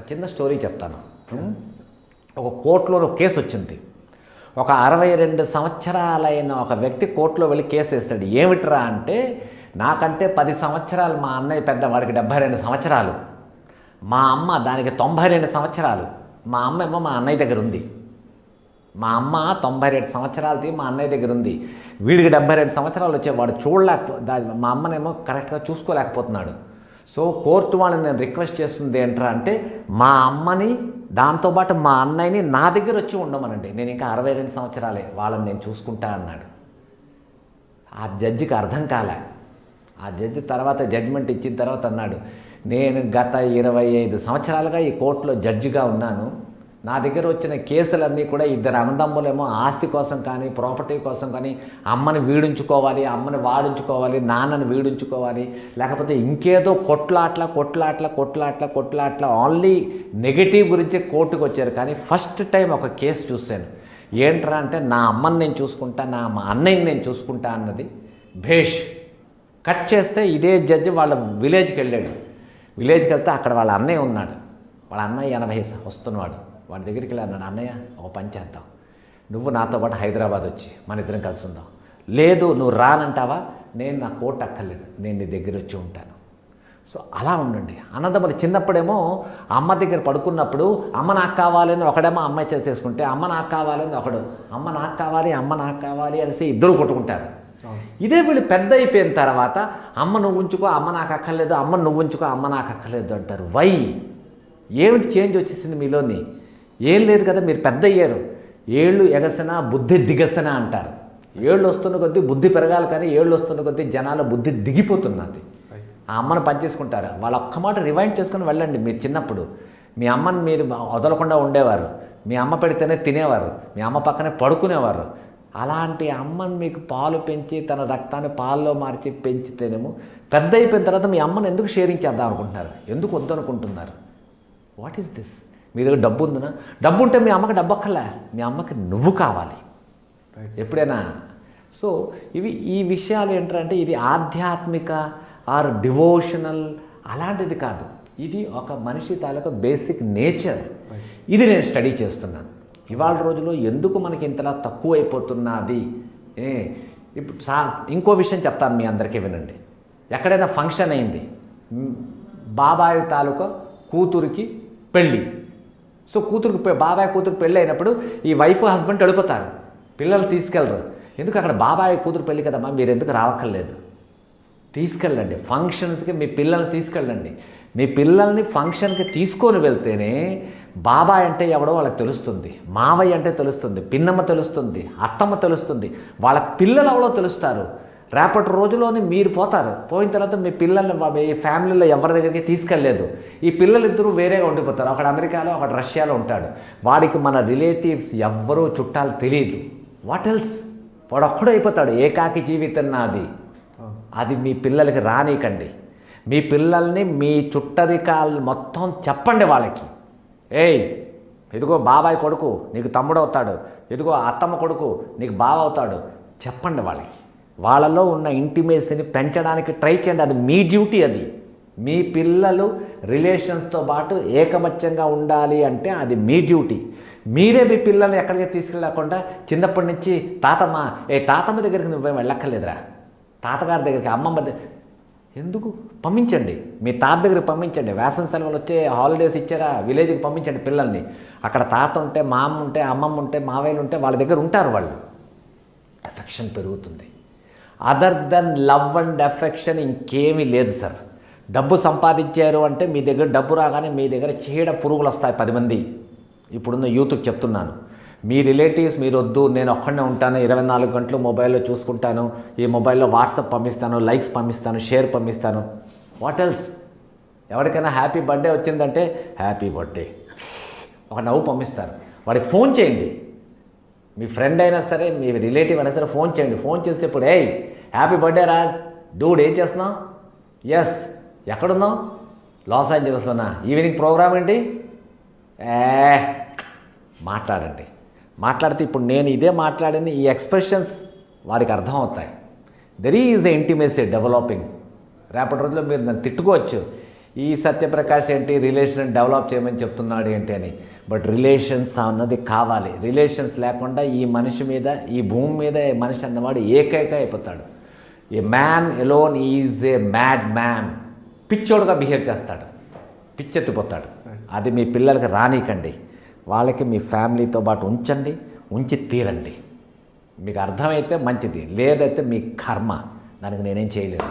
చిన్న స్టోరీ చెప్తాను. ఒక కోర్టులో ఒక కేసు వచ్చింది. ఒక 62 సంవత్సరాలైన ఒక వ్యక్తి కోర్టులో వెళ్ళి కేసు వేస్తాడు. ఏమిట్రా అంటే, నాకంటే 10 సంవత్సరాలు మా అన్నయ్య పెద్ద, వాడికి 72 సంవత్సరాలు, మా అమ్మ దానికి 92 సంవత్సరాలు. మా అమ్మ ఏమో మా అన్నయ్య దగ్గర ఉంది. మా అమ్మ 92 సంవత్సరాలది మా అన్నయ్య దగ్గర ఉంది. వీడికి 72 సంవత్సరాలు వచ్చే, వాడు మా అమ్మనేమో కరెక్ట్గా చూసుకోలేకపోతున్నాడు. సో కోర్టు వాళ్ళని నేను రిక్వెస్ట్ చేస్తుంది ఏంట్రా అంటే, మా అమ్మని దాంతోపాటు మా అన్నయ్యని నా దగ్గర వచ్చి ఉండమనండి, నేను ఇంకా 62 సంవత్సరాలే, వాళ్ళని నేను చూసుకుంటా అన్నాడు. ఆ జడ్జికి అర్థం కాలే. ఆ జడ్జి తర్వాత జడ్జిమెంట్ ఇచ్చిన తర్వాత అన్నాడు, నేను గత 25 సంవత్సరాలుగా ఈ కోర్టులో జడ్జిగా ఉన్నాను. నా దగ్గర వచ్చిన కేసులన్నీ కూడా ఇద్దరు అన్నదమ్ములేమో ఆస్తి కోసం కానీ ప్రాపర్టీ కోసం కానీ అమ్మని వీడించుకోవాలి, అమ్మని వాడించుకోవాలి, నాన్నని వీడించుకోవాలి, లేకపోతే ఇంకేదో కొట్లాట్ల ఓన్లీ నెగిటివ్ గురించి కోర్టుకు వచ్చారు. కానీ ఫస్ట్ టైం ఒక కేసు చూశాను. ఏంట్రా అంటే, నా అమ్మని నేను చూసుకుంటా, మా అన్నయ్యని నేను చూసుకుంటా అన్నది. భేష్ కట్ చేస్తే ఇదే జడ్జి వాళ్ళ విలేజ్కి వెళ్ళాడు. విలేజ్కి వెళ్తే అక్కడ వాళ్ళ అన్నయ్య ఉన్నాడు. వాళ్ళ అన్నయ్య 80 వస్తున్నాడు. వాడి దగ్గరికి వెళ్ళి అన్నాడు, అన్నయ్య ఒక పని చేద్దాం, నువ్వు నాతో పాటు హైదరాబాద్ వచ్చి మన ఇద్దరం కలిసి ఉందాం. లేదు నువ్వు రానంటావా, నేను నా కోర్టు అక్కర్లేదు, నేను నీ దగ్గర వచ్చి ఉంటాను. సో అలా ఉండండి. అన్నదమ్ములు చిన్నప్పుడేమో అమ్మ దగ్గర పడుకున్నప్పుడు అమ్మ నాకు కావాలని ఒకడేమో అమ్మాయి చేసుకుంటే, అమ్మ నాకు కావాలని ఒకడు, అమ్మ నాకు కావాలి అనేసి ఇద్దరు కొట్టుకుంటారు. ఇదే వీళ్ళు పెద్ద అయిపోయిన తర్వాత అమ్మ నువ్వు ఉంచుకో, అమ్మ నాకు అక్కర్లేదు, అమ్మ నువ్వు ఉంచుకో, అమ్మ నాకు అక్కర్లేదు అంటారు. వై? ఏమిటి చేంజ్ వచ్చేసింది మీలోని? ఏం లేదు కదా, మీరు పెద్ద అయ్యారు. ఏళ్ళు ఎగసన బుద్ధి దిగసన అంటారు. ఏళ్ళు వస్తున్న కొద్దీ బుద్ధి పెరగాలి, కానీ ఏళ్ళు వస్తున్న కొద్దీ జనాల బుద్ధి దిగిపోతున్నది. ఆ అమ్మను పనిచేసుకుంటారు. వాళ్ళ ఒక్క మాట రివైండ్ చేసుకుని వెళ్ళండి. మీరు చిన్నప్పుడు మీ అమ్మని మీరు వదలకుండా ఉండేవారు, మీ అమ్మ పెడితేనే తినేవారు, మీ అమ్మ పక్కనే పడుకునేవారు. అలాంటి అమ్మని మీకు పాలు పెంచి తన రక్తాన్ని పాల్లో మార్చి పెంచితేనేమో పెద్ద అయిపోయిన తర్వాత మీ అమ్మను ఎందుకు షేరింగ్ చేద్దాం అనుకుంటున్నారు, ఎందుకు వద్దనుకుంటున్నారు? What is this? మీ దగ్గర డబ్బు ఉందనా? డబ్బు ఉంటే మీ అమ్మకి డబ్బు అక్కర్లే, మీ అమ్మకి నువ్వు కావాలి ఎప్పుడైనా. సో ఈ విషయాలు ఏంటంటే, ఇది ఆధ్యాత్మిక ఆర్ డివోషనల్ అలాంటిది కాదు. ఇది ఒక మనిషి తాలూకా బేసిక్ నేచర్. ఇది నేను స్టడీ చేస్తున్నాను. ఇవాళ రోజులో ఎందుకు మనకి ఇంతలా తక్కువ అయిపోతున్నది? ఇప్పుడు ఇంకో విషయం చెప్తాను మీ అందరికీ, వినండి. ఎక్కడైనా ఫంక్షన్ అయింది, బాబాయ్ తాలూకా కూతురికి పెళ్ళి. సో బాబాయ్ కూతురు పెళ్ళి అయినప్పుడు ఈ వైఫ్ హస్బెండ్ వెళ్ళిపోతారు, పిల్లలు తీసుకెళ్ళరు. ఎందుకు? అక్కడ బాబాయ్ కూతురు పెళ్ళి కదమ్మా, మీరు ఎందుకు రావక్కర్లేదు, తీసుకెళ్ళండి ఫంక్షన్స్కి, మీ పిల్లల్ని తీసుకెళ్ళండి. మీ పిల్లల్ని ఫంక్షన్కి తీసుకొని వెళ్తేనే బాబాయ్ అంటే ఎవడో వాళ్ళకి తెలుస్తుంది, మావయ్య అంటే తెలుస్తుంది, పిన్నమ్మ తెలుస్తుంది, అత్తమ్మ తెలుస్తుంది, వాళ్ళ పిల్లలు ఎవడో తెలుస్తారు. రేపటి రోజులోని మీరు పోతారు. పోయిన తర్వాత మీ పిల్లల్ని మీ ఫ్యామిలీలో ఎవరి దగ్గరికి తీసుకెళ్ళలేదు. ఈ పిల్లలిద్దరూ వేరేగా ఉండిపోతారు. ఒకడు అమెరికాలో, ఒకడు రష్యాలో ఉంటాడు. వాడికి మన రిలేటివ్స్ ఎవ్వరూ చుట్టాలు తెలియదు. What else? వాడు ఒక్కడో అయిపోతాడు. ఏకాకి జీవితం నాది. అది మీ పిల్లలకి రానీకండి. మీ పిల్లల్ని మీ చుట్టరికాలు మొత్తం చెప్పండి వాళ్ళకి. ఏయ్, ఇదిగో బాబాయ్ కొడుకు నీకు తమ్ముడు అవుతాడు, ఇదిగో అత్తమ్మ కొడుకు నీకు బావ అవుతాడు, చెప్పండి వాళ్ళకి. వాళ్ళలో ఉన్న ఇంటిమేసీని పెంచడానికి ట్రై చేయండి. అది మీ డ్యూటీ. అది మీ పిల్లలు రిలేషన్స్తో పాటు ఏకమత్యంగా ఉండాలి అంటే అది మీ డ్యూటీ. మీరే మీ పిల్లల్ని ఎక్కడికి తీసుకెళ్ళకుండా చిన్నప్పటి నుంచి తాతమ్మ దగ్గరికి నువ్వేం వెళ్ళక్కర్లేదురా, తాతగారి దగ్గరికి, అమ్మమ్మ ఎందుకు పంపించండి, మీ తాత దగ్గరికి పంపించండి. వేసవి సెలవులు వచ్చే హాలిడేస్ ఇచ్చారా, విలేజ్కి పంపించండి పిల్లల్ని. అక్కడ తాత ఉంటే, మా అమ్మ ఉంటే, అమ్మమ్మ ఉంటే, మావయ్యలు ఉంటే వాళ్ళ దగ్గర ఉంటారు. వాళ్ళు ఎఫెక్షన్ పెరుగుతుంది. Other than love and affection ఇంకేమీ లేదు సార్. డబ్బు సంపాదించారు అంటే మీ దగ్గర డబ్బు రాగానే మీ దగ్గర చీడ పురుగులు వస్తాయి 10 మంది. ఇప్పుడున్న యూత్కి చెప్తున్నాను, మీ రిలేటివ్స్ మీరు వద్దు, నేను ఒక్కడనే ఉంటాను, 24 గంటలు మొబైల్లో చూసుకుంటాను, ఈ మొబైల్లో వాట్సాప్ పంపిస్తాను, లైక్స్ పంపిస్తాను, షేర్ పంపిస్తాను. What else? ఎవరికైనా హ్యాపీ బర్త్డే వచ్చిందంటే హ్యాపీ బర్త్డే ఒక నవ్వు పంపిస్తారు. వాడికి ఫోన్ చేయండి. మీ ఫ్రెండ్ అయినా సరే, మీ రిలేటివ్ అయినా సరే ఫోన్ చేయండి. ఫోన్ చేసేప్పుడు, ఏయ్ హ్యాపీ బర్త్డే రా డూడ్, ఏం చేస్తున్నావు? ఎస్. ఎక్కడున్నావు? లాస్ ఏంజలస్లోనా? ఈవినింగ్ ప్రోగ్రామ్ ఏంటి? మాట్లాడండి. మాట్లాడితే ఇప్పుడు నేను ఇదే మాట్లాడింది, ఈ ఎక్స్ప్రెషన్స్ వాడికి అర్థం అవుతాయి. There is a intimacy developing. రేపటి రోజుల్లో మీరు నన్ను తిట్టుకోవచ్చు, ఈ సత్యప్రకాష్ ఏంటి రిలేషన్ డెవలప్ చేయమని చెప్తున్నాడు ఏంటి అని. బట్ రిలేషన్స్ అన్నది కావాలి. రిలేషన్స్ లేకుండా ఈ మనిషి మీద, ఈ భూమి మీద ఈ మనిషి అన్నవాడు ఏకైక అయిపోతాడు. A man alone is a mad man. పిచ్చోడుగా బిహేవ్ చేస్తాడు, పిచ్చెత్తిపోతాడు. అది మీ పిల్లలకి రానీకండి. వాళ్ళకి మీ ఫ్యామిలీతో పాటు ఉంచండి, ఉంచి తీరండి. మీకు అర్థమైతే మంచిది, లేదైతే మీ కర్మ, దానికి నేనేం చేయలేను.